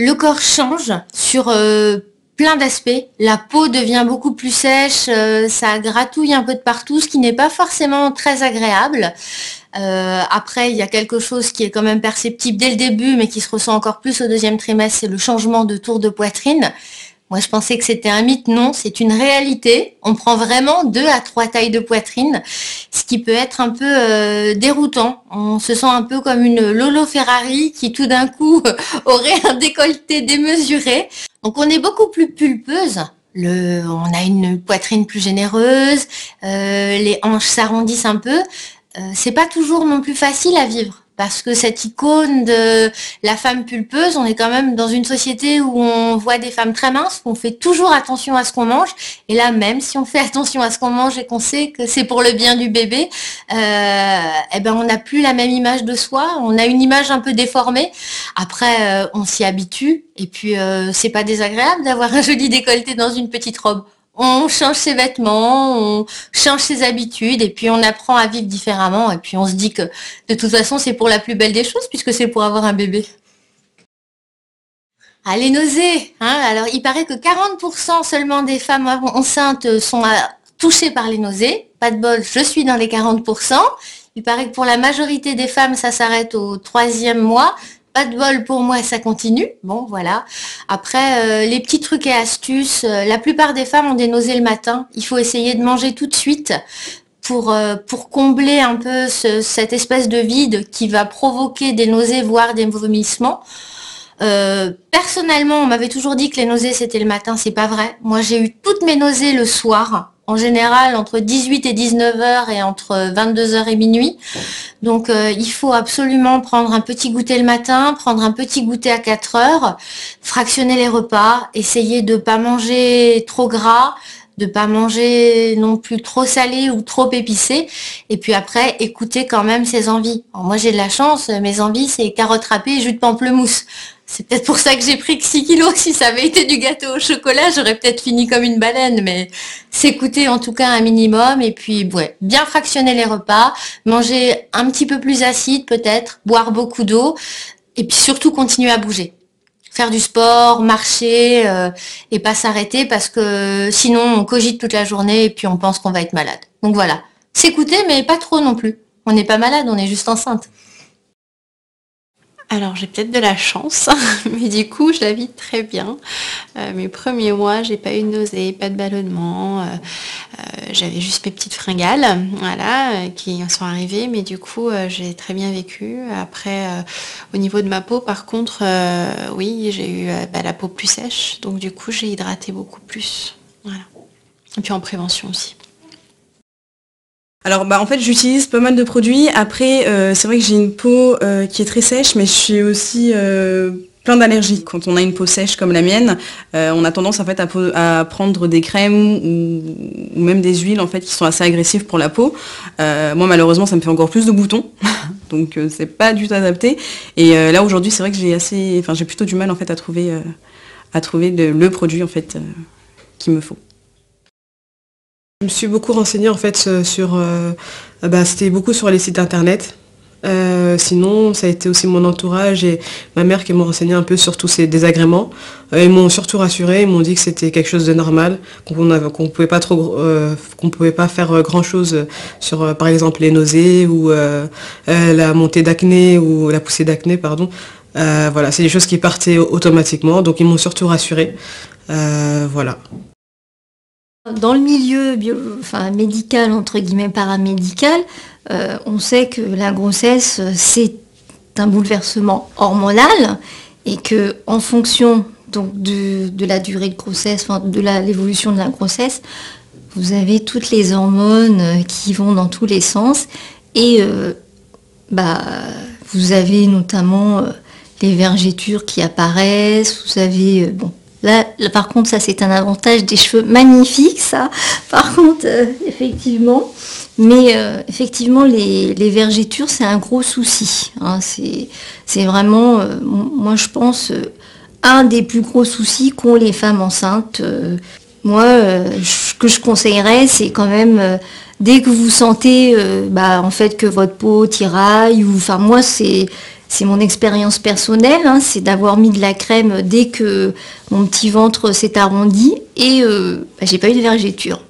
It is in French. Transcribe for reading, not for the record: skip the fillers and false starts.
Le corps change sur plein d'aspects. La peau devient beaucoup plus sèche, ça gratouille un peu de partout, ce qui n'est pas forcément très agréable. Après, il y a quelque chose qui est quand même perceptible dès le début, mais qui se ressent encore plus au deuxième trimestre, c'est le changement de tour de poitrine. Moi, je pensais que c'était un mythe. Non, c'est une réalité. On prend vraiment 2 à 3 tailles de poitrine, ce qui peut être un peu déroutant. On se sent un peu comme une Lolo Ferrari qui, tout d'un coup, aurait un décolleté démesuré. Donc, on est beaucoup plus pulpeuse. On a une poitrine plus généreuse, les hanches s'arrondissent un peu. C'est pas toujours non plus facile à vivre. Parce que cette icône de la femme pulpeuse, on est quand même dans une société où on voit des femmes très minces, on fait toujours attention à ce qu'on mange. Et là, même si on fait attention à ce qu'on mange et qu'on sait que c'est pour le bien du bébé, eh ben on n'a plus la même image de soi. On a une image un peu déformée. Après, on s'y habitue. Et puis, c'est pas désagréable d'avoir un joli décolleté dans une petite robe. On change ses vêtements, on change ses habitudes et puis on apprend à vivre différemment et puis on se dit que de toute façon c'est pour la plus belle des choses puisque c'est pour avoir un bébé. Ah, les nausées, hein. Alors il paraît que 40% seulement des femmes enceintes sont touchées par les nausées. Pas de bol, je suis dans les 40%. Il paraît que pour la majorité des femmes ça s'arrête au 3e mois. Pas de bol pour moi, ça continue. Bon, voilà. Après, les petits trucs et astuces, la plupart des femmes ont des nausées le matin. Il faut essayer de manger tout de suite pour combler un peu cette espèce de vide qui va provoquer des nausées, voire des vomissements. Personnellement, on m'avait toujours dit que les nausées c'était le matin, c'est pas vrai. Moi, j'ai eu toutes mes nausées le soir. En général, entre 18 et 19 heures et entre 22 heures et minuit. Donc, il faut absolument prendre un petit goûter le matin, prendre un petit goûter à 4 heures, fractionner les repas, essayer de pas manger trop gras, de pas manger non plus trop salé ou trop épicé. Et puis après, écouter quand même ses envies. Alors moi, j'ai de la chance, mes envies, c'est carottes râpées et jus de pamplemousse. C'est peut-être pour ça que j'ai pris que 6 kilos. Si ça avait été du gâteau au chocolat, j'aurais peut-être fini comme une baleine. Mais s'écouter en tout cas un minimum. Et puis, ouais, bien fractionner les repas. Manger un petit peu plus acide peut-être. Boire beaucoup d'eau. Et puis surtout continuer à bouger. Faire du sport, marcher et pas s'arrêter parce que sinon on cogite toute la journée et puis on pense qu'on va être malade. Donc voilà. S'écouter mais pas trop non plus. On n'est pas malade, on est juste enceinte. Alors j'ai peut-être de la chance, mais du coup je la vis très bien. Mes premiers mois, j'ai pas eu de nausées, pas de ballonnement. J'avais juste mes petites fringales, voilà, qui sont arrivées, mais du coup j'ai très bien vécu. Après, au niveau de ma peau, par contre, oui, j'ai eu la peau plus sèche, donc du coup j'ai hydraté beaucoup plus. Voilà. Et puis en prévention aussi. Alors en fait j'utilise pas mal de produits. Après c'est vrai que j'ai une peau qui est très sèche, mais je suis aussi plein d'allergies. Quand on a une peau sèche comme la mienne, on a tendance en fait à prendre des crèmes ou même des huiles en fait qui sont assez agressives pour la peau. Moi malheureusement ça me fait encore plus de boutons, donc c'est pas du tout adapté. Et là aujourd'hui c'est vrai que j'ai plutôt du mal en fait à trouver le produit en fait qu'il me faut. Je me suis beaucoup renseignée en fait c'était beaucoup sur les sites internet. Sinon, ça a été aussi mon entourage et ma mère qui m'ont renseigné un peu sur tous ces désagréments. Ils m'ont surtout rassurée, ils m'ont dit que c'était quelque chose de normal, qu'on pouvait pas faire grand chose sur par exemple les nausées ou la montée d'acné ou la poussée d'acné, pardon. Voilà, c'est des choses qui partaient automatiquement, donc ils m'ont surtout rassurée. Voilà. Dans le milieu médical, entre guillemets paramédical, on sait que la grossesse, c'est un bouleversement hormonal et que en fonction donc, de la durée de grossesse, l'évolution de la grossesse, vous avez toutes les hormones qui vont dans tous les sens et vous avez notamment les vergetures qui apparaissent, vous avez... Là, par contre, ça, c'est un avantage des cheveux magnifiques, ça. Par contre, effectivement. Mais effectivement, les vergetures, c'est un gros souci. Hein. C'est vraiment, moi, je pense, un des plus gros soucis qu'ont les femmes enceintes. Moi, ce que je conseillerais, c'est quand même, dès que vous sentez en fait que votre peau tiraille, ou enfin moi c'est mon expérience personnelle, hein, c'est d'avoir mis de la crème dès que mon petit ventre s'est arrondi et j'ai pas eu de vergeture.